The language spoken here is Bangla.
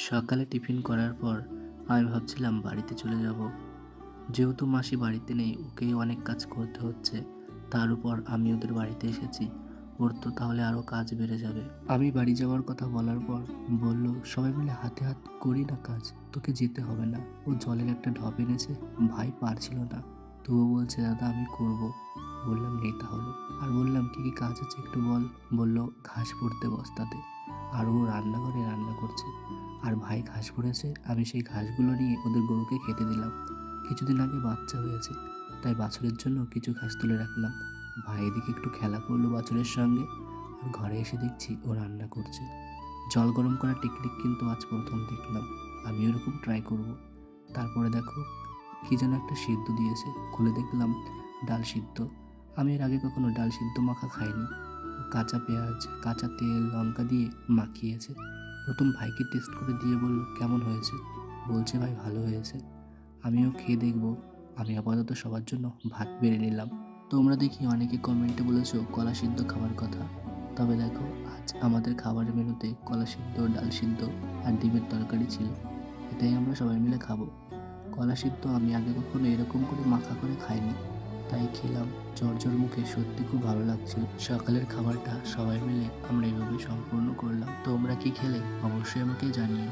সকালে টিফিন করার পর আমি ভাবছিলাম বাড়িতে চলে যাব। যেহেতু মাসি বাড়িতে নেই, ওকেই অনেক কাজ করতে হচ্ছে। তার উপর আমি ওদের বাড়িতে এসেছি, ওর তো তাহলে আরও কাজ বেড়ে যাবে। আমি বাড়ি যাওয়ার কথা বলার পর বলল, সবাই মিলে হাতে হাত করি না কাজ, তোকে যেতে হবে না। ও জলের একটা ঢপ এনেছে, ভাই পারছিল না, তো ও বলছে দাদা আমি করব। বললাম নেই তাহলে। আর বললাম কি কি কাজ আছে একটু বল। বলল ঘাস পড়তে বস্তাতে, আর ও রান্নাঘরে রান্না করছে। আর ভাই ঘাস পড়েছে, আমি সেই ঘাসগুলো নিয়ে ওদের গরুকে খেতে দিলাম। কিছুদিন আগে বাচ্চা হয়েছে, তাই বাছুরের জন্য কিছু ঘাস তুলে রাখলাম। ভাই এদিকে একটু খেলা করলো বাছুরের সঙ্গে, আর ঘরে এসে দেখছি ও রান্না করছে। জল গরম করার টেকনিক কিন্তু আজ প্রথম দেখলাম, আমি ওরকম ট্রাই করব। তারপরে দেখো কি যেন একটা সিদ্ধ দিয়েছে, খুলে দেখলাম ডাল সিদ্ধ। আমি এর আগে কখনো ডাল সিদ্ধ মাখা খাইনি। কাঁচা পেঁয়াজ, কাঁচা তেল, লঙ্কা দিয়ে মাখিয়েছে। প্রথম ভাইকে টেস্ট করে দিয়ে বলল কেমন হয়েছে। বলছে ভাই ভালো হয়েছে। আমিও খেয়ে দেখব। আমি আপাতত সবার জন্য ভাত বেড়ে নিলাম। তোমরা দেখি অনেকে কমেন্টে বলেছো কলা সিদ্ধ খাওয়ার কথা। তবে দেখো আজ আমাদের খাবারের মেনুতে কলা সিদ্ধ, ডাল সিদ্ধ আর ডিমের তরকারি ছিল। এটাই আমরা সবাই মিলে খাবো। কলা সিদ্ধ আমি আগে কখনো এরকম করে মাখা করে খাইনি, তাই খেলাম। ঝরঝর মুখে সত্যি খুব ভালো লাগছিল। সকালের খাবারটা সবাই মিলে আমরা এভাবে সম্পূর্ণ করলাম। তোমরা কি খেলে অবশ্যই আমাকে জানিও।